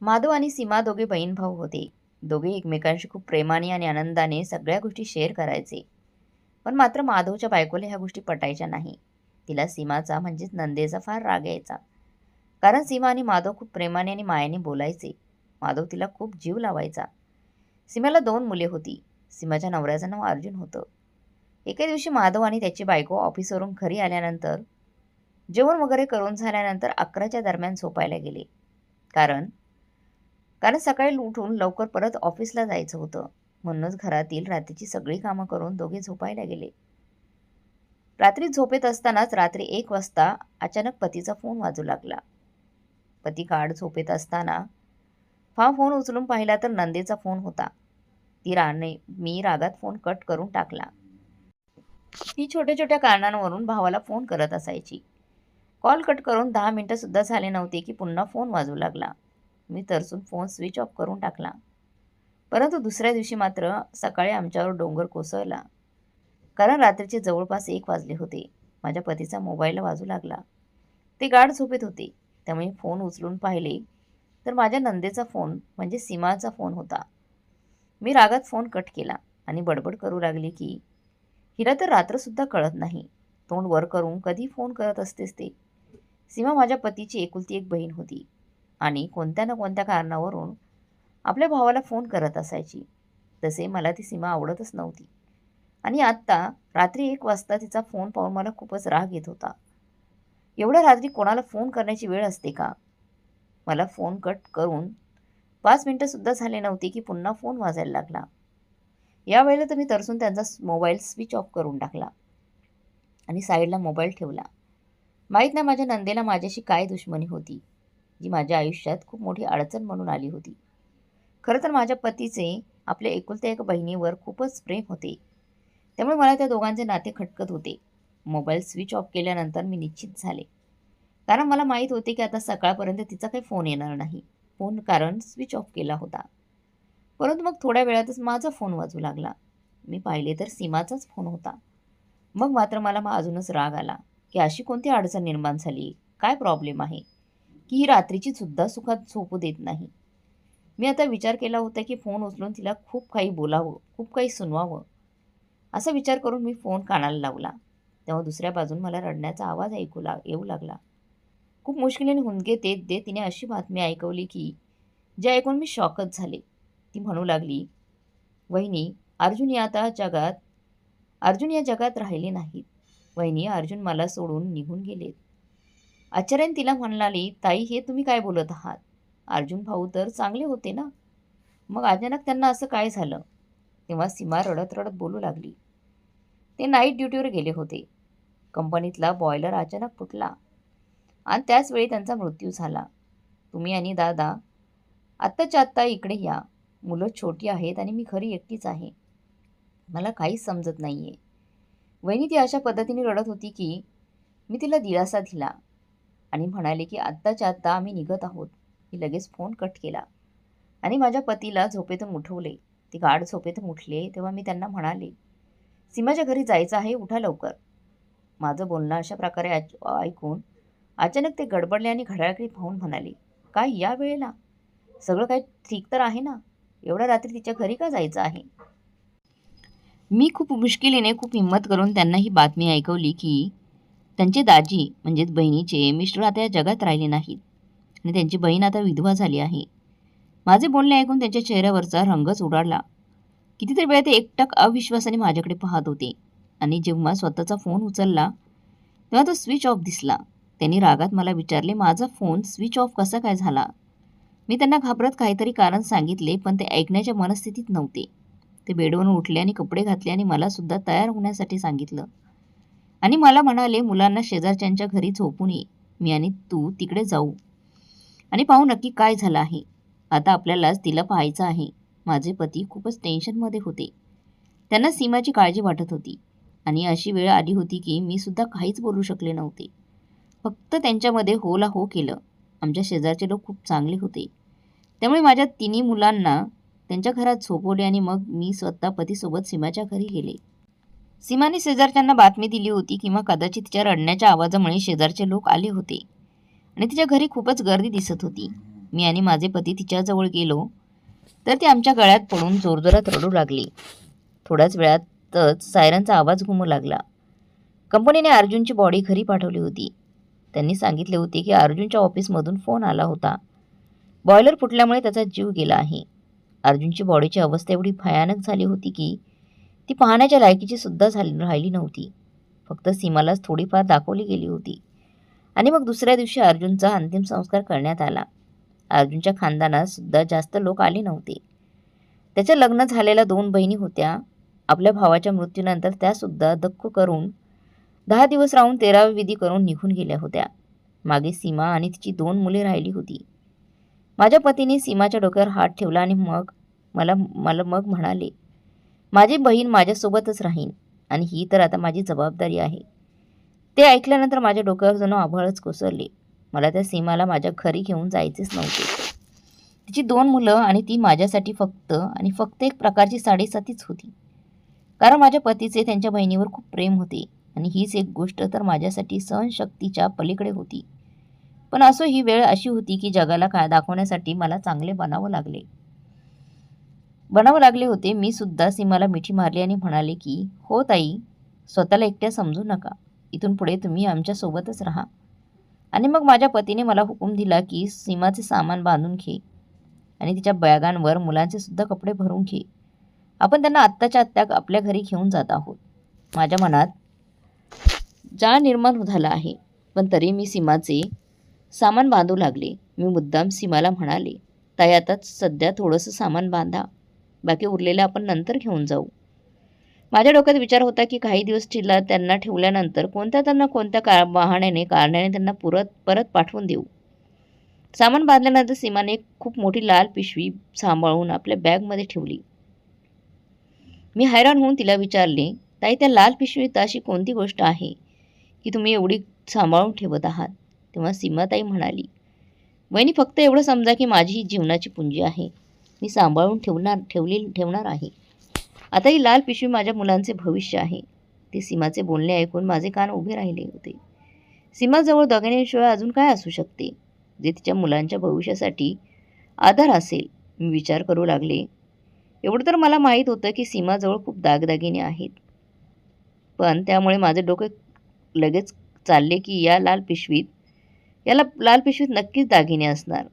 माधव आणि सीमा दोघे बहीण भाऊ होते. दोघे एकमेकांशी खूप प्रेमाने आणि आनंदाने सगळ्या गोष्टी शेअर करायचे. पण मात्र माधवच्या बायकोला ह्या गोष्टी पटायच्या नाही. तिला सीमाचा म्हणजेच नंदेचा फार राग यायचा. कारण सीमा आणि माधव खूप प्रेमाने आणि मायेने बोलायचे. माधव तिला खूप जीव लावायचा. सीमाला 2 मुले होती. सीमाच्या नवऱ्याचं नाव अर्जुन होतं. एके दिवशी माधव आणि त्याची बायको ऑफिसवरून घरी आल्यानंतर जेवण वगैरे करून झाल्यानंतर 11च्या दरम्यान झोपायला गेले. कारण कारण सकाळी उठून लवकर परत ऑफिसला जायचं होतं. म्हणूनच घरातील रात्रीची सगळी कामं करून दोघे झोपायला गेले. रात्री झोपेत असतानाच रात्री 1 वाजता अचानक पतीचा फोन वाजू लागला. पती गाढ झोपेत असताना फोन उचलून पाहिला तर नंदेचा फोन होता. मी रागात फोन कट करून टाकला. ती छोट्या छोट्या कारणांवरून भावाला फोन करत असायची. कॉल कट करून 10 मिनिटं सुद्धा झाले नव्हते की पुन्हा फोन वाजू लागला. मी तरसून फोन स्विच ऑफ करून टाकला. परंतु दुसऱ्या दिवशी मात्र सकाळी आमच्यावर डोंगर कोसळला. कारण रात्रीचे जवळपास 1 वाजले होते. माझ्या पतीचा मोबाईल वाजू लागला. ते गाढ झोपेत होते. त्यामुळे फोन उचलून पाहिले तर माझ्या नंदेचा फोन म्हणजे सीमाचा फोन होता. मी रागात फोन कट केला आणि बडबड करू लागली की हिला तर रात्रसुद्धा कळत नाही. तोंड वर करून कधी फोन करत असतेस ते. सीमा माझ्या पतीची एकुलती एक बहीण होती आणि कोणत्या ना कोणत्या कारणावरून आपल्या भावाला फोन करत असायची. तसे मला ती सीमा आवडतच नव्हती. आणि आत्ता रात्री 1 वाजता तिचा फोन पाहून मला खूपच राग येत होता. एवढ्या रात्री कोणाला फोन करण्याची वेळ असते का? मला फोन कट करून 5 मिनिटंसुद्धा झाले नव्हते की पुन्हा फोन वाजायला लागला. यावेळेला तर मी तरसून त्यांचा मोबाईल स्विच ऑफ करून टाकला आणि साईडला मोबाईल ठेवला. माहीत नाही माझ्या नंदेला माझ्याशी काय दुश्मनी होती, जी माझ्या आयुष्यात खूप मोठी अडचण म्हणून आली होती. खरं तर माझ्या पतीचे आपल्या एकुलत्या एक बहिणीवर खूपच प्रेम होते. त्यामुळे मला त्या दोघांचे नाते खटकत होते. मोबाईल स्विच ऑफ केल्यानंतर मी निश्चित झाले. कारण मला माहीत होते की आता सकाळपर्यंत तिचा काही फोन येणार नाही. फोन कारण स्विच ऑफ केला होता. परंतु मग थोड्या वेळातच माझा फोन वाजू लागला. मी पाहिले तर सीमाचाच फोन होता. मग मात्र मला अजूनच राग आला की अशी कोणती अडचण निर्माण झाली, काय प्रॉब्लेम आहे की ही रात्रीची सुद्धा सुखात झोपू देत नाही. मी आता विचार केला होता की फोन उचलून तिला खूप काही बोलावं, खूप काही सुनवावं. असा विचार करून मी फोन कानाला लावला. तेव्हा दुसऱ्या बाजून मला रडण्याचा आवाज येऊ लागला. खूप मुश्किलीने हुंदके देत देत तिने अशी बातमी ऐकवली की जे ऐकून मी शॉकच झाले. ती म्हणू लागली, "वहिनी, अर्जुन या जगात राहिले नाहीत. वहिनी, अर्जुन मला सोडून निघून गेलेत." आश्चर्याने तिला म्हणाली, "ताई, हे तुम्ही काय बोलत आहात? अर्जुन भाऊ तर चांगले होते ना? मग अचानक त्यांना असं काय झालं?" तेव्हा सीमा रडत रडत बोलू लागली, "ते नाईट ड्युटीवर गेले होते. कंपनीतला बॉयलर अचानक फुटला आणि त्याच वेळी त्यांचा मृत्यू झाला. तुम्ही आणि दादा आत्ताच्या आत्ता इकडे या. मुलं छोटी आहेत आणि मी घरी एकटीच आहे. मला काहीच समजत नाहीये." वहिनी ती अशा पद्धतीने रडत होती की मी तिला दिलासा दिला आणि म्हणाले की आत्ताच्या आत्ता आम्ही निघत आहोत. मी लगेच फोन कट केला आणि माझ्या पतीला झोपेतून उठवले. ते गाढ झोपेतून उठले तेव्हा मी त्यांना म्हणाले, "सीमाच्या घरी जायचं आहे, उठा लवकर." माझं बोलणं अशा प्रकारे ऐकून अचानक ते गडबडले आणि घड्याळाकडे पाहून म्हणाले, "काय या वेळेला? सगळं काही ठीक तर आहे ना? एवढ्या रात्री तिच्या घरी का जायचं आहे?" मी खूप मुश्किलीने खूप हिंमत करून त्यांना ही बातमी ऐकवली की त्यांचे दाजी म्हणजेच बहिणीचे मिस्टर आता या जगात राहिले नाहीत आणि त्यांची बहीण आता विधवा झाली आहे. माझे बोलणे ऐकून त्यांच्या चेहऱ्यावरचा रंगच उडाला. कितीतरी वेळा ते एकटक अविश्वासाने माझ्याकडे पाहत होते आणि जेव्हा स्वतःचा फोन उचलला तेव्हा तो स्विच ऑफ दिसला. त्यांनी रागात मला विचारले, "माझा फोन स्विच ऑफ कसा काय झाला?" मी त्यांना घाबरत काहीतरी कारण सांगितले, पण ते ऐकण्याच्या मनस्थितीत नव्हते. ते बेडवरून उठले आणि कपडे घातले आणि मला सुद्धा तयार होण्यासाठी सांगितलं आणि मला म्हणाले, "मुलांना शेजारच्यांच्या घरी झोपून ये. मी आणि तू तिकडे जाऊ आणि पाहू नक्की काय झालं आहे. आता आपल्यालाच तिला पाहायचं आहे." माझे पती खूपच टेन्शनमध्ये होते. त्यांना सीमाची काळजी वाटत होती आणि अशी वेळ आली होती की मी सुद्धा काहीच बोलू शकले नव्हते. फक्त त्यांच्यामध्ये होला हो केलं. आमच्या शेजारचे लोक खूप चांगले होते. त्यामुळे माझ्या तिन्ही मुलांना त्यांच्या घरात झोपवले आणि मग मी स्वतः पतीसोबत सीमाच्या घरी गेले. सीमाने शेजारच्यांना बातमी दिली होती किंवा कदाचित तिच्या रडण्याच्या आवाजामुळे शेजारचे लोक आले होते आणि तिच्या घरी खूपच गर्दी दिसत होती. मी आणि माझे पती तिच्याजवळ गेलो तर ती आमच्या गळ्यात पडून जोरजोरात रडू लागली. थोड्याच वेळातच सायरनचा आवाज घुमू लागला. कंपनीने अर्जुनची बॉडी घरी पाठवली होती. त्यांनी सांगितले होते की अर्जुनच्या ऑफिसमधून फोन आला होता. बॉयलर फुटल्यामुळे त्याचा जीव गेला आहे. अर्जुनची बॉडीची अवस्था एवढी भयानक झाली होती की ती पाहण्याच्या लायकीची सुद्धा राहिली नव्हती. फक्त सीमालाच थोडीफार दाखवली गेली होती. आणि मग दुसऱ्या दिवशी अर्जुनचा अंतिम संस्कार करण्यात आला. अर्जुनच्या खानदानात सुद्धा जास्त लोक आले नव्हते. त्याच्या लग्न झालेल्या 2 बहिणी होत्या. आपल्या भावाच्या मृत्यूनंतर त्यासुद्धा धक्क करून 10 दिवस राहून 13वी विधी करून निघून गेल्या होत्या. मागे सीमा आणि तिची 2 मुले राहिली होती. माझ्या पतीने सीमाच्या डोक्यावर हात ठेवला आणि मग मला म्हणाले, माझी बहीण माझ्यासोबतच राहीन आणि ही तर आता माझी जबाबदारी आहे. ते ऐकल्यानंतर माझ्या डोक्यावर जणू आभाळच कोसळले. मला त्या सीमाला माझ्या घरी घेऊन जायचेच नव्हते. तिची 2 मुलं आणि ती माझ्यासाठी फक्त एक प्रकारची साडेसातीच होती. कारण माझ्या पतीचे त्यांच्या बहिणीवर खूप प्रेम होते आणि हीच एक गोष्ट तर माझ्यासाठी सहनशक्तीच्या पलीकडे होती. पण असो, ही वेळ अशी होती की जगाला काय दाखवण्यासाठी मला चांगले बनावं लागले होते. मी सुद्धा सीमाला मिठी मारली आणि म्हणाले की हो ताई, स्वतःला एकट्या समजू नका. इथून पुढे तुम्ही आमच्यासोबतच राहा. आणि मग माझ्या पतीने मला हुकूम दिला की सीमाचे सामान बांधून घे आणि तिच्या बॅगांवर मुलांचे सुद्धा कपडे भरून घे. आपण त्यांना आत्ताच्या आत्ता आपल्या घरी घेऊन जात आहोत. माझ्या मनात जाळ निर्माण झाला आहे, पण तरी मी सीमाचे सामान बांधू लागले. मी मुद्दाम सीमाला म्हणाले, ताई आता सध्या थोडंसं सामान बांधा, बाकी उरलेलं आपण नंतर घेऊन जाऊ. माझ्या डोक्यात विचार होता की काही दिवस त्यांना ठेवल्यानंतर कोणत्या कारणाने त्यांना परत पाठवून देऊ. सामान बांधल्यानंतर सीमाने एक खूप मोठी लाल पिशवी सांभाळून आपल्या बॅगमध्ये ठेवली. मी हैराण होऊन तिला विचारले, ताई त्या लाल पिशवीत अशी कोणती गोष्ट आहे की तुम्ही एवढी सांभाळून ठेवत आहात? तेव्हा सीमाताई म्हणाली, वहिनी फक्त एवढं समजा की माझी ही जीवनाची पुंजी आहे. मी सांभाळून ठेवणार आहे. आता ही लाल पिशवी माझ्या मुलांचे भविष्य आहे. ते सीमाचे बोलणे ऐकून माझे कान उभे राहिले होते. सीमाजवळ दागिन्यांशिवाय अजून काय असू शकते जे तिच्या मुलांच्या भविष्यासाठी आधार असेल? मी विचार करू लागले. एवढं तर मला माहीत होतं की सीमाजवळ खूप दागदागिने आहेत, पण त्यामुळे माझे डोके लगेच चालले की याला लाल पिशवीत नक्कीच दागिने असणार.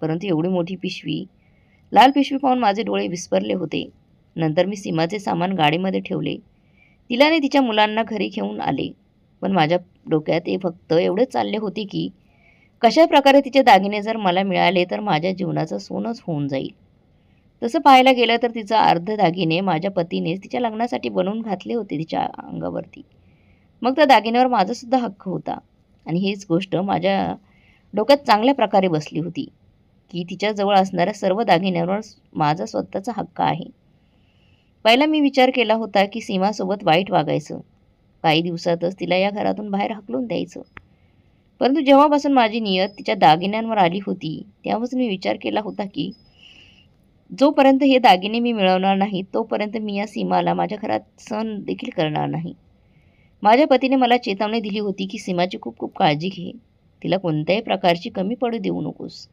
परंतु एवढी मोठी लाल पिशवी पाहून माझे डोळे विस्फारले होते. नंतर मी सीमाचे सामान गाडीमध्ये ठेवले. तिला आणि तिच्या मुलांना घरी घेऊन आले. पण माझ्या डोक्यात फक्त एवढेच चालले होते की कशा प्रकारे तिचे दागिने जर मला मिळाले तर माझ्या जीवनाचं सोनंच होऊन जाईल. तसं पाहायला गेलं तर तिचा अर्ध दागिने माझ्या पतीनेच तिच्या लग्नासाठी बनवून घातले होते तिच्या अंगावरती. मग त्या दागिन्यावर माझासुद्धा हक्क होता. आणि हीच गोष्ट माझ्या डोक्यात चांगल्या प्रकारे बसली होती की तिच्याजवळ असणाऱ्या सर्व दागिन्यांवर माझा स्वतःचा हक्क आहे. पहिला मी विचार केला होता की सीमासोबत वाईट वागायचं, काही दिवसातच तिला या घरातून बाहेर हाकलून द्यायचं. परंतु जेव्हापासून माझी नियत तिच्या दागिन्यांवर आली होती तेव्हापासून मी विचार केला होता की जोपर्यंत हे दागिने मी मिळवणार नाही तोपर्यंत मी या सीमाला माझ्या घरात सहन देखील करणार नाही. माझ्या पतीने मला चेतावणी दिली होती की सीमाची खूप खूप काळजी घे, तिला कोणत्याही प्रकारची कमी पडू देऊ नकोस.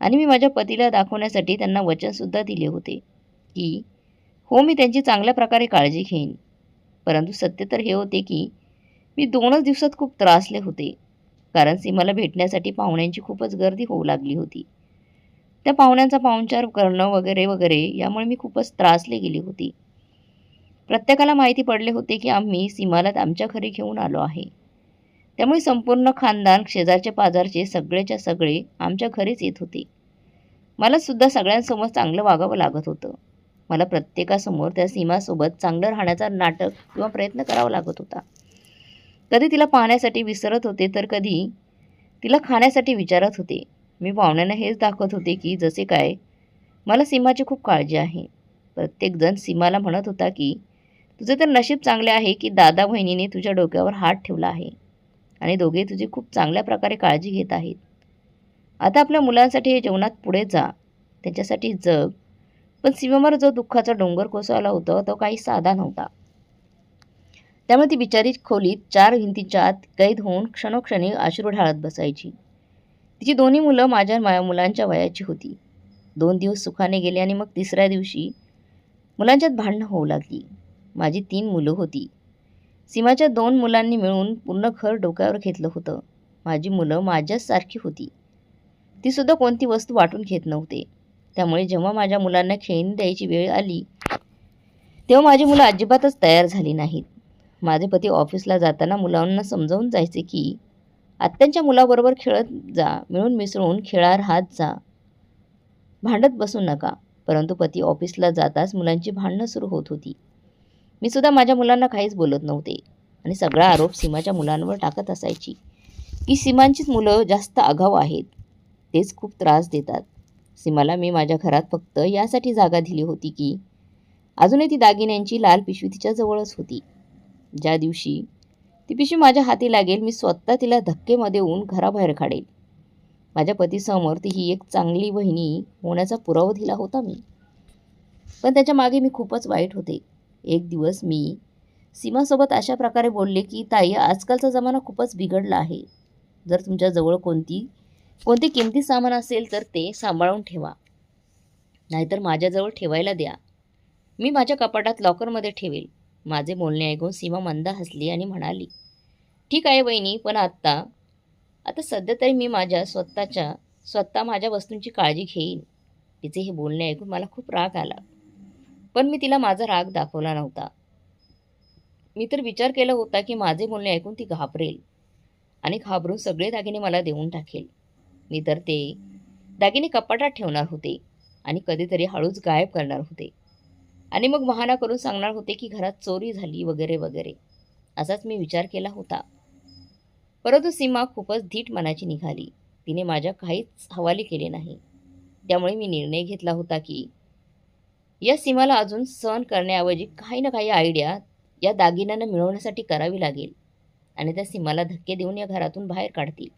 आणि मी माझ्या पतीला दाखवण्यासाठी त्यांना वचनसुद्धा दिले होते की हो, मी त्यांची चांगल्या प्रकारे काळजी घेईन. परंतु सत्य तर हे होते की मी 2च दिवसात खूप त्रासले होते, कारण सीमाला भेटण्यासाठी पाहुण्यांची खूपच गर्दी होऊ लागली होती. त्या पाहुण्यांचा पाहुणचार करणं वगैरे वगैरे यामुळे मी खूपच त्रासले गेली होती. प्रत्येकाला माहिती पडले होते की आम्ही सीमाला आमच्या घरी घेऊन आलो आहे. त्यामुळे संपूर्ण खानदान, शेजारचे पाजारचे सगळेच्या सगळे आमच्या घरीच येत होते. मला सुद्धा सगळ्यांसमोर चांगलं वागावं लागत होतं. मला प्रत्येकासमोर त्या सीमासोबत चांगलं राहण्याचा नाटक किंवा प्रयत्न करावा लागत होता. कधी तिला पाहण्यासाठी विसरत होते तर कधी तिला खाण्यासाठी विचारत होते. मी पाहुण्यांना हेच दाखवत होते की जसे काय मला सीमाची खूप काळजी आहे. प्रत्येकजण सीमाला म्हणत होता की तुझे तर नशीब चांगले आहे की दादा बहिणीने तुझ्या डोक्यावर हात ठेवला आहे आणि दोघे तुझी खूप चांगल्या प्रकारे काळजी घेत आहेत. आता आपल्या मुलांसाठी हे जीवनात पुढे जा, त्यांच्यासाठी जग. पण सीमावर जो दुःखाचा डोंगर कोसळला होता तो काही साधा नव्हता. त्यामुळे ती बिचारी खोलीत 4 भिंतींच्या आत कैद होऊन क्षणोक्षणी अश्रू ढाळत बसायची. तिची दोन्ही मुलं माझ्या मुलांच्या वयाची होती. 2 दिवस सुखाने गेले आणि मग तिसऱ्या दिवशी मुलांच्यात भांडणं होऊ लागली. माझी 3 मुलं होती. सीमाच्या 2 मुलांनी मिळून पूर्ण घर डोक्यावर घेतलं होतं. माझी मुलं माझ्याच सारखी होती. ती सुद्धा कोणती वस्तू वाटून घेत नव्हते. त्यामुळे जेव्हा माझ्या मुलांना खेळणी द्यायची वेळ आली, तेव्हा माझी मुलं अजिबातच तयार झाली नाहीत. माझे पती ऑफिसला जाताना मुलांना समजावून जायचे की आत्यांच्या मुलाबरोबर खेळत जा, मिळून मिसळून खेळा राहत जा, भांडत बसू नका. परंतु पती ऑफिसला जाताच मुलांची भांडणं सुरू होत होती. मी सुद्धा माझ्या मुलांना काहीच बोलत नव्हते आणि सगळा आरोप सीमाच्या मुलांवर टाकत असायची की सीमांचीच मुलं जास्त आगाऊ आहेत, तेच खूप त्रास देतात. सीमाला मी माझ्या घरात फक्त यासाठी जागा दिली होती की अजूनही ती दागिन्यांची लाल पिशवी तिच्या जवळच होती. ज्या दिवशी ती पिशवी माझ्या हाती लागेल, मी स्वतः तिला धक्केमध्ये देऊन घराबाहेर काढेल. माझ्या पतीसमोर ती ही एक चांगली बहिणी होण्याचा पुरावा दिला होता मी. पण त्याच्या मागे मी खूपच वाईट होते. एक दिवस मी सीमासोबत अशा प्रकारे बोलले की ताई, आजकालचा जमाना खूपच बिघडला आहे. जर तुमच्याजवळ कोणते किमती सामान असेल तर ते सांभाळून ठेवा, नाहीतर माझ्याजवळ ठेवायला द्या. मी माझ्या कपाटात लॉकरमध्ये ठेवेल. माझे बोलणे ऐकून सीमा मंद हसली आणि म्हणाली, ठीक आहे वहिनी, पण आता सध्या तरी मी स्वतः माझ्या वस्तूंची काळजी घेईन. तिचे हे बोलणे ऐकून मला खूप राग आला. पण मी तिला माझा राग दाखवला नव्हता. मी तर विचार केला होता की माझे बोलणे ऐकून ती घाबरेल आणि घाबरून सगळे दागिने मला देऊन टाकेल. मी तर ते दागिने कपाटात ठेवणार होते आणि कधीतरी हळूच गायब करणार होते आणि मग बहाणा करून सांगणार होते की घरात चोरी झाली वगैरे वगैरे. असाच मी विचार केला होता. परंतु सीमा खूपच धीट मनाची निघाली. तिने माझ्या काहीच हवाली केले नाही. त्यामुळे मी निर्णय घेतला होता की या सीमाला अजून सहन करण्याऐवजी काही ना काही आयडिया या दागिन्यांना मिळवण्यासाठी करावी लागेल आणि त्या सीमाला धक्के देऊन या घरातून बाहेर काढतील.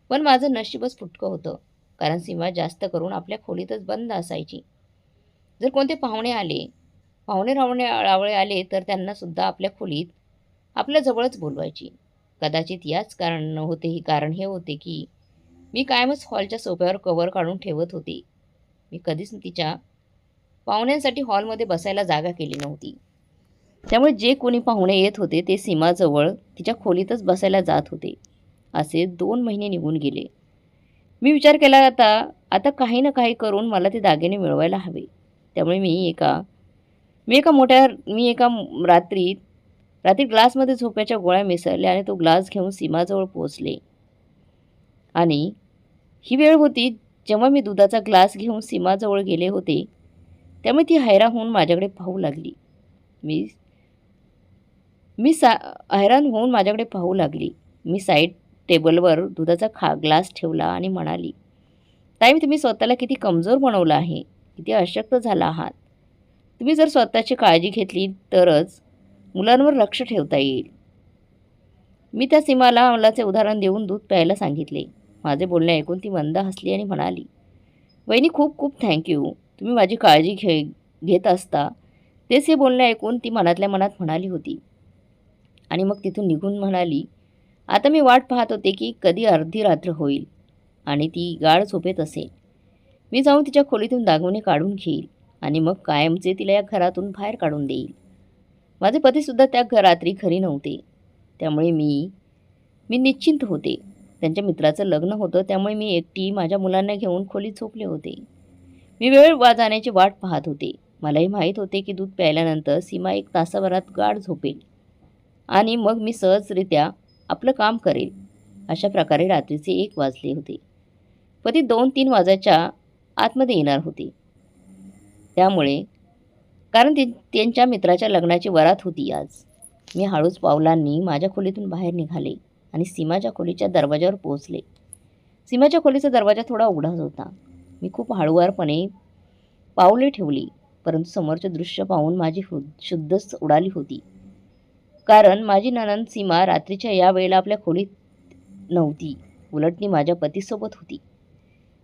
पण माझं नशीबच फुटकं होतं, कारण सीमा जास्त करून आपल्या खोलीतच बंद असायची. जर कोणते पाहुणे रावळे आले तर त्यांनासुद्धा आपल्या खोलीत आपल्याजवळच बोलवायची. कदाचित कारण हे होते की मी कायमच हॉलच्या सोफ्यावर कव्हर काढून ठेवत होते. मी कधीच तिच्या पाहुण्यांसाठी हॉलमध्ये बसायला जागा केली नव्हती. त्यामुळे जे कोणी पाहुणे येत होते ते सीमाजवळ तिच्या खोलीतच बसायला जात होते. असे 2 महिने निघून गेले. मी विचार केला, आता काही ना काही करून मला ते दागिने मिळवायला हवे. त्यामुळे मी एका रात्री ग्लासमध्ये झोप्याच्या गोळ्या मिसळल्या आणि तो ग्लास घेऊन सीमाजवळ पोहोचले. आणि ही वेळ होती जेव्हा मी दुधाचा ग्लास घेऊन सीमाजवळ गेले होते. त्यामुळे ती हैराण होऊन माझ्याकडे पाहू लागली. हैराण होऊन माझ्याकडे पाहू लागली. मी साईड टेबलवर दुधाचा ग्लास ठेवला आणि म्हणाली, ताई, तुम्ही स्वतःला किती कमजोर बनवलं आहे, किती अशक्त झाला आहात. तुम्ही जर स्वतःची काळजी घेतली तरच मुलांवर लक्ष ठेवता येईल. मी त्या सीमाला मुलाचे उदाहरण देऊन दूध प्यायला सांगितले. माझे बोलणे ऐकून ती मंद हसली आणि म्हणाली, वहिनी, खूप खूप थँक्यू. तुम्ही माझी काळजी घेत असता. तेच हे बोलणे ऐकून ती मनातल्या मनात म्हणाली होती. आणि मग तिथून निघून म्हणाली, आता मी वाट पाहत होते की कधी अर्धी रात्र होईल आणि ती गाढ झोपेत असेल. मी जाऊन तिच्या खोलीतून दागिने काढून घेईल आणि मग कायमचे तिला या घरातून बाहेर काढून देईल. माझे पतीसुद्धा त्या रात्री घरी नव्हते. त्यामुळे मी निश्चिंत होते. त्यांच्या मित्राचं लग्न होतं, त्यामुळे मी एकटी माझ्या मुलांना घेऊन खोलीत झोपले होते. मी वेळ जाण्याची वाट पाहत होते. मलाही माहीत होते की दूध प्यायल्यानंतर सीमा 1 तासाभरात गाढ झोपेल आणि मग मी सहजरित्या आपलं काम करेल. अशा प्रकारे रात्रीचे 1 वाजले होते. पती 2-3 वाजायच्या आतमध्ये येणार होते. कारण त्यांच्या मित्राच्या लग्नाची वरात होती आज. मी हळूच पावलांनी माझ्या खोलीतून बाहेर निघाले आणि सीमाच्या खोलीच्या दरवाजावर पोहोचले. सीमाच्या खोलीचा दरवाजा थोडा उघडाच होता. मी खूप हळुवारपणे पावले ठेवली, परंतु समोरचे दृश्य पाहून माझी शुद्धच उडाली होती. कारण माझी नणंद सीमा रात्रीच्या या वेळेला आपल्या खोलीत नव्हती, उलट ती माझ्या पतीसोबत होती.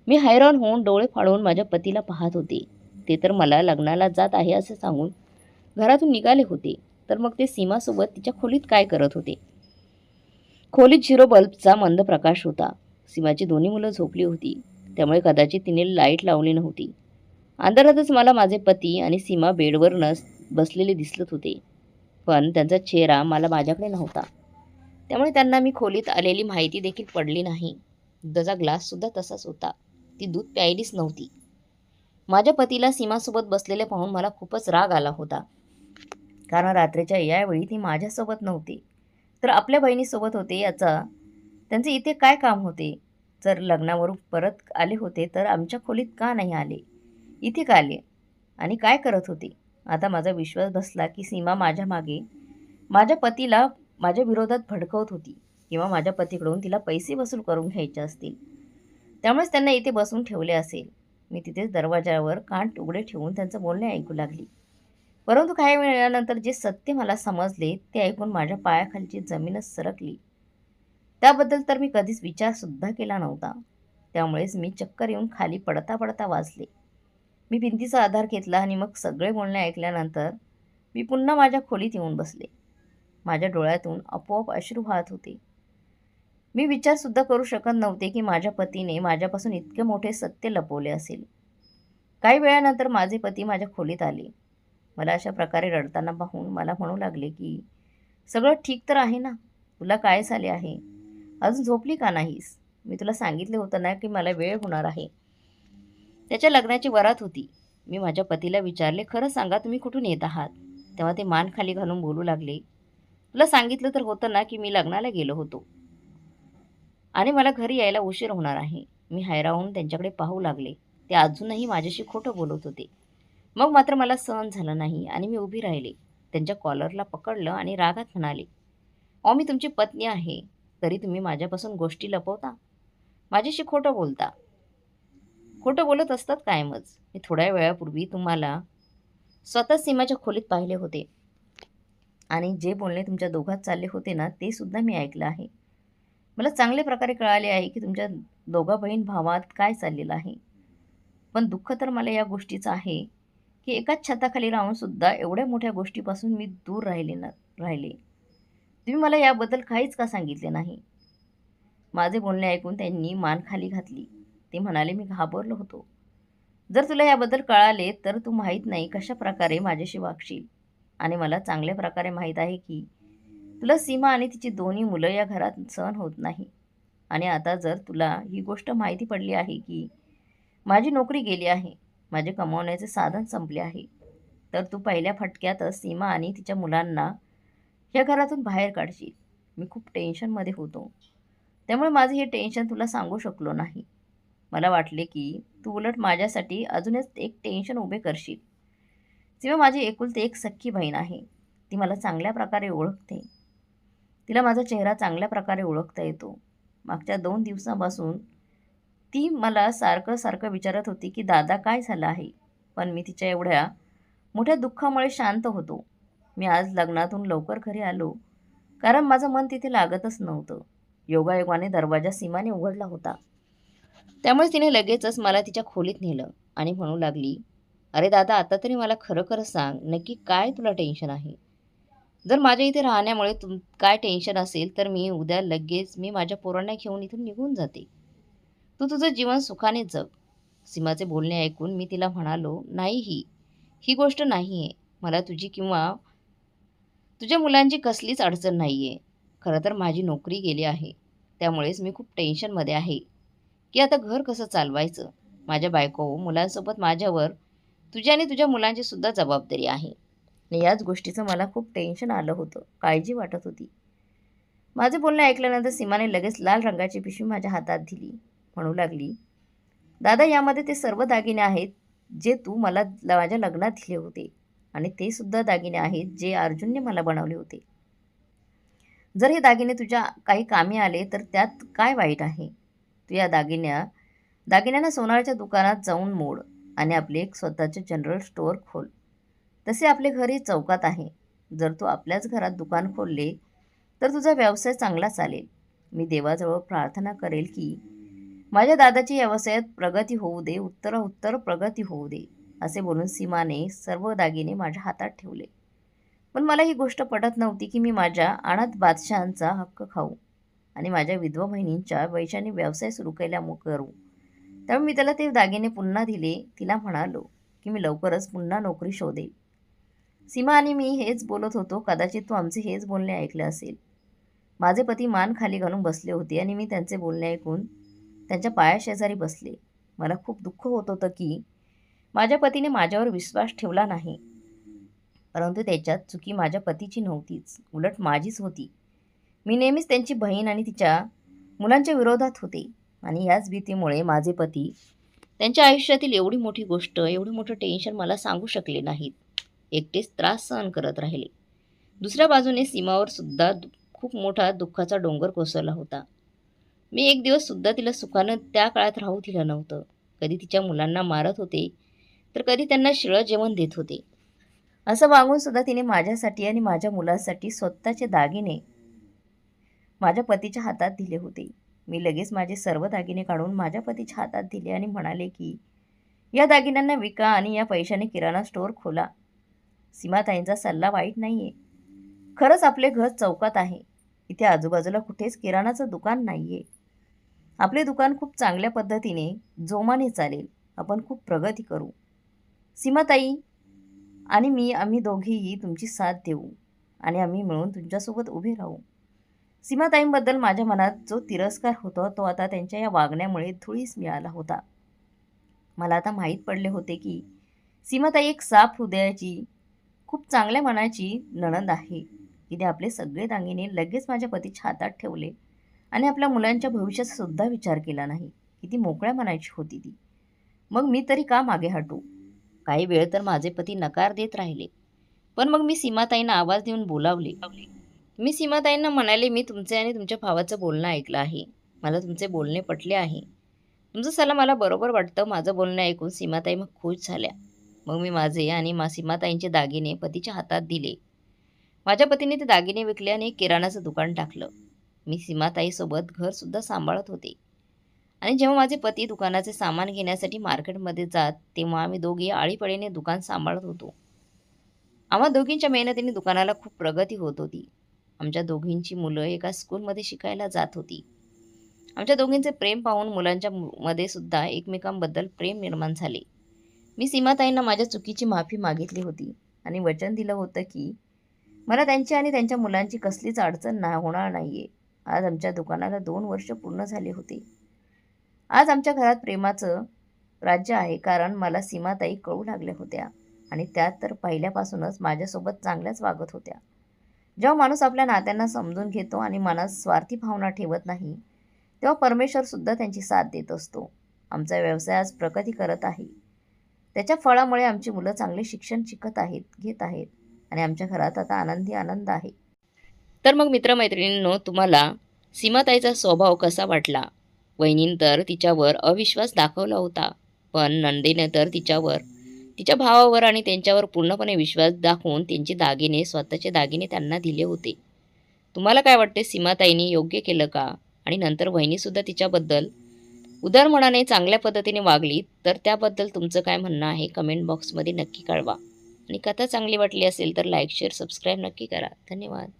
मी हैराण होऊन डोळे फाडून माझ्या पतीला पाहत होते. ते तर मला लग्नाला जात आहे असे सांगून घरातून निघाले होते, तर मग ते सीमासोबत तिच्या खोलीत काय करत होते? खोलीत 0 बल्बचा मंद प्रकाश होता. सीमाची दोन्ही मुलं झोपली होती, त्यामुळे कदाचित तिने लाईट लावली नव्हती. अंधारातच मला माझे पती आणि सीमा बेडवरच बसलेले दिसत होते, पण त्यांचा चेहरा मला माझ्याकडे नव्हता. त्यामुळे त्यांना मी खोलीत आलेली माहिती देखील पडली नाही. दुधाचा ग्लाससुद्धा तसाच होता. ती दूध प्यायलीच नव्हती. माझ्या पतीला सीमासोबत बसलेले पाहून मला खूपच राग आला होता. कारण रात्रीच्या यावेळी ती माझ्यासोबत नव्हती, तर आपल्या बहिणीसोबत होते. त्यांचे इथे काय काम होते? जर लग्नावरून परत आले होते तर आमच्या खोलीत का नाही आले? इथे का आले? आणि काय करत होते? आता माझा विश्वास बसला की सीमा माझ्या मागे माझ्या पतीला माझ्या विरोधात भडकवत होती किंवा माझ्या पतीकडून तिला पैसे वसूल करून घ्यायचे असतील. त्यामुळेच त्यांना इथे बसवून ठेवले असेल. मी तिथेच दरवाजावर कान उघडे ठेवून त्यांचं बोलणे ऐकू लागली. परंतु काही वेळानंतर जे सत्य मला समजले ते ऐकून माझ्या पायाखालची जमीनच सरकली. त्याबद्दल तर मी कधीच विचारसुद्धा केला नव्हता. त्यामुळेच मी चक्कर येऊन खाली पडता पडता वाचले. मी भिंतीचा आधार घेतला आणि मग सगळे बोलणे ऐकल्यानंतर मी पुन्हा माझ्या खोलीत येऊन बसले. माझ्या डोळ्यातून आपोआप अश्रू वाहत होते. मी विचारसुद्धा करू शकत नव्हते की माझ्या पतीने माझ्यापासून इतके मोठे सत्य लपवले असेल. काही वेळानंतर माझे पती माझ्या खोलीत आले. मला अशा प्रकारे रडताना पाहून मला म्हणू लागले की सगळं ठीक तर आहे ना? तुला काय झाले आहे? अजून झोपली का नाहीस? मी तुला सांगितले होतं ना की मला वेळ होणार आहे. त्याच्या लग्नाची वरात होती. मी माझ्या पतीला विचारले, खरं सांगा तुम्ही कुठून येत आहात? तेव्हा ते मान खाली घालून बोलू लागले, तुला सांगितलं तर होतं ना की मी लग्नाला गेलो होतो आणि मला घरी यायला उशीर होणार आहे. मी हैरावून त्यांच्याकडे पाहू लागले. ते अजूनही माझ्याशी खोटं बोलत होते. मग मात्र मला सहन झालं नाही आणि मी उभी राहिले. त्यांच्या कॉलरला पकडलं आणि रागात म्हणाले, अहो मी तुमची पत्नी आहे, तरी तुम्ही माझ्यापासून गोष्टी लपवता, माझ्याशी खोटं बोलता. खोटं बोलत असतात कायमच. मी थोड्या वेळापूर्वी तुम्हाला स्वतः सीमाच्या खोलीत पाहिले होते आणि जे बोलणे तुमच्या दोघात चालले होते ना ते सुद्धा मी ऐकलं आहे. मला चांगल्या प्रकारे कळाले आहे की तुमच्या दोघा बहीण भावात काय चाललेलं आहे. पण दुःख तर मला या गोष्टीचं आहे की एकाच छताखाली राहून सुद्धा एवढ्या मोठ्या गोष्टीपासून मी दूर राहिले. तुम्ही मला याबद्दल काहीच का सांगितले नाही? माझे बोलणे ऐकून त्यांनी मान खाली घातली. ते म्हणाले, मी घाबरलो होतो. जर तुला याबद्दल कळाले तर तू माहीत नाही कशा प्रकारे माझ्याशी वागशील. आणि मला चांगल्या प्रकारे माहीत आहे की तुला सीमा आणि तिची दोन्ही मुलं या घरात सहन होत नाही. आणि आता जर तुला ही गोष्ट माहिती पडली आहे की माझी नोकरी गेली आहे, माझे कमावण्याचे साधन संपले आहे, तर तू पहिल्या फटक्यातच सीमा आणि तिच्या मुलांना या घरातून बाहेर काढशील. मी खूप टेन्शनमध्ये होतो. त्यामुळे माझे हे टेन्शन तुला सांगू शकलो नाही. मला वाटले की तू उलट माझ्यासाठी अजूनच एक टेन्शन उभे करशील. सीमा माझी एकुलती एक सख्खी बहीण आहे. ती मला चांगल्या प्रकारे ओळखते. तिला माझा चेहरा चांगल्या प्रकारे ओळखता येतो. मागच्या 2 दिवसांपासून ती मला सारखं सारखं विचारत होती की दादा काय झालं आहे. पण मी तिच्या एवढ्या मोठ्या दुःखामुळे शांत होतो. मी आज लग्नातून लवकर घरी आलो कारण माझं मन तिथे लागतच नव्हतं. योगायोगाने दरवाजा सीमाने उघडला होता. त्यामुळे तिने लगेचच मला तिच्या खोलीत नेलं आणि म्हणू लागली, अरे दादा आता तरी मला खरं खरं सांग, नक्की काय तुला टेन्शन आहे? जर माझ्या इथे राहण्यामुळे काय टेन्शन असेल तर मी उद्या लगेच माझ्या पोरांना घेऊन इथून निघून जाते. तू तुझं जीवन सुखाने जग. सीमाचे बोलणे ऐकून मी तिला म्हणालो, नाही ही गोष्ट नाही आहे. मला तुझी किंवा तुझ्या मुलांची कसलीच अडचण नाही आहे. खरं तर माझी नोकरी गेली आहे. त्यामुळेच मी खूप टेन्शनमध्ये आहे की आता घर कसं चालवायचं. माझ्या बायको मुलांसोबत माझ्यावर तुझ्या आणि तुझ्या मुलांची सुद्धा जबाबदारी आहे. आणि याच गोष्टीचं मला खूप टेन्शन आलं होतं, काळजी वाटत होती. माझे बोलणे ऐकल्यानंतर सीमाने लगेच लाल रंगाची पिशवी माझ्या हातात दिली. म्हणू लागली, दादा यामध्ये ते सर्व दागिने आहेत जे तू मला माझ्या लग्नात दिले होते आणि ते सुद्धा दागिने आहेत जे अर्जुनने मला बनवले होते. जर हे दागिने तुझ्या काही कामी आले तर त्यात काय वाईट आहे? तू या दागिन्यांना सोनाराच्या दुकानात जाऊन मोड आणि आपले एक स्वतःचे जनरल स्टोअर खोल. तसे आपले घर ही चौकात आहे. जर तू आपल्याच घरात दुकान खोलले तर तुझा व्यवसाय चांगला चालेल. मी देवाजवळ प्रार्थना करेल की माझ्या दादाची व्यवसायात प्रगती होऊ दे, उत्तर प्रगती होऊ दे. असे बोलून सीमाने सर्व दागिने माझ्या हातात ठेवले. पण मला ही गोष्ट पटत नव्हती की मी माझ्या अनाथ बादशहांचा हक्क खाऊ. आणि माझ्या विधवा बहिणींच्या पैशाने व्यवसाय सुरू करू. त्यामुळे मी त्याला ते दागिने पुन्हा दिले. तिला म्हणालो की मी लवकरच पुन्हा नोकरी शोधेल. सीमा आणि मी हेच बोलत होतो. कदाचित तू आमचे हेच बोलणे ऐकले असेल. माझे पती मान खाली घालून बसले होते आणि मी त्यांचे बोलणे ऐकून त्यांच्या पायाशेजारी बसले. मला खूप दुःख होत होतं की माझ्या पतीने माझ्यावर विश्वास ठेवला नाही. परंतु त्याच्यात चुकी माझ्या पतीची नव्हतीच, उलट माझीच होती. मी नेहमीच त्यांची बहीण आणि तिच्या मुलांच्या विरोधात होते आणि याच भीतीमुळे माझे पती त्यांच्या आयुष्यातील एवढी मोठी गोष्ट, एवढं मोठं टेन्शन मला सांगू शकले नाहीत. एकटेच त्रास सहन करत राहिले. दुसऱ्या बाजूने सीमावर सुद्धा खूप मोठा दुःखाचा डोंगर कोसळला होता. मी एक दिवस सुद्धा तिला सुखानं त्या काळात राहू दिलं नव्हतं. कधी तिच्या मुलांना मारत होते, तर कधी त्यांना शिळं जेवण देत होते. असं वागून सुद्धा तिने माझ्यासाठी आणि माझ्या मुलासाठी स्वतःचे दागिने माझ्या पतीच्या हातात दिले होते. मी लगेच माझे सर्व दागिने काढून माझ्या पतीच्या हातात दिले आणि म्हणाले की या दागिन्यांना विका आणि या पैशाने किराणा स्टोअर खोला. सीमाताईंचा सल्ला वाईट नाहीये. खरंच आपले घर चौकात आहे. इथे आजूबाजूला कुठेच किराणाचं दुकान नाहीये. आपले दुकान खूप चांगल्या पद्धतीने जोमाने चालेल. आपण खूप प्रगती करू. सीमाताई आणि आम्ही दोघेही तुमची साथ देऊ आणि आम्ही मिळून तुमच्यासोबत उभे राहू. सीमाताईंबद्दल माझ्या मनात जो तिरस्कार होता तो आता त्यांच्या या वागण्यामुळे धुळीस मिळाला होता. मला आता माहीत पडले होते की सीमाताई एक साफ हृदयाची, खूप चांगल्या मनाची नणंद आहे. तिने आपले सगळे दागिने लगेच माझ्या पतीच्या हातात ठेवले आणि आपल्या मुलांच्या भविष्याचा सुद्धा विचार केला नाही. किती मोकळ्या मनाची होती ती. मग मी तरी का मागे हटू? काही वेळ तर माझे पती नकार देत राहिले. पण मग मी सीमाताईंना आवाज देऊन बोलावले. मी सीमाताईंना म्हणाले, मी तुमचे आणि तुमच्या भावाचं बोलणं ऐकलं आहे. मला तुमचे बोलणे पटले आहे. तुमचं सल्ला मला बरोबर वाटतं. माझं बोलणं ऐकून सीमाताई मग खुश झाल्या. मग मी माझे आणि सीमाताईंचे दागिने पतीच्या हातात दिले. माझ्या पतीने ते दागिने विकले आणि एक किराणाचं दुकान टाकलं. मी सीमाताईसोबत घरसुद्धा सांभाळत होते. आणि जेव्हा माझे पती दुकानाचे सामान घेण्यासाठी मार्केटमध्ये जात, तेव्हा आम्ही दोघे आळीपाळीने दुकान सांभाळत होतो. आम्हा दोघींच्या मेहनतीने दुकानाला खूप प्रगती होत होती. आमच्या दोघींची मुलं एका स्कूलमध्ये शिकायला जात होती. आमच्या दोघींचे प्रेम पाहून मुलांच्या मध्ये सुद्धा एकमेकांबद्दल प्रेम निर्माण झाले. मी सीमाताईंना माझ्या चुकीची माफी मागितली होती आणि वचन दिलं होतं की मला त्यांची आणि त्यांच्या मुलांची कसलीच अडचण होणार नाहीये. आज आमच्या दुकानाला 2 वर्ष पूर्ण झाले होते. आज आमच्या घरात प्रेमाचं राज्य आहे, कारण मला सीमाताई कळू लागल्या होत्या आणि त्यात तर पहिल्यापासूनच माझ्यासोबत चांगल्याच वागत होत्या. जेव्हा माणूस आपल्या नात्यांना समजून घेतो आणि मनात स्वार्थी भावना ठेवत नाही, तेव्हा परमेश्वर सुद्धा त्यांची साथ देत असतो. आमचा व्यवसाय आज प्रगती करत आहे. त्याच्या फळामुळे आमची मुलं चांगले शिक्षण घेत आहेत आणि आमच्या घरात आता आनंदी आनंद आहे. तर मग मित्रमैत्रिणींनो, तुम्हाला सीमाताईचा स्वभाव कसा वाटला? वहिनीनं तर तिच्यावर अविश्वास दाखवला होता, पण नंदेने तर तिच्यावर, तिच्या भावावर आणि त्यांच्यावर पूर्णपणे विश्वास दाखवून त्यांचे स्वतःचे दागिने त्यांना दिले होते. तुम्हाला काय वाटते, सीमाताईंनी योग्य केलं का? आणि नंतर वहिनीसुद्धा तिच्याबद्दल उदार मनाने चांगल्या पद्धतीने वागली, तर त्याबद्दल तुमचं काय म्हणणं आहे कमेंट बॉक्समध्ये नक्की कळवा. आणि कथा चांगली वाटली असेल तर लाईक, शेअर, सबस्क्राईब नक्की करा. धन्यवाद.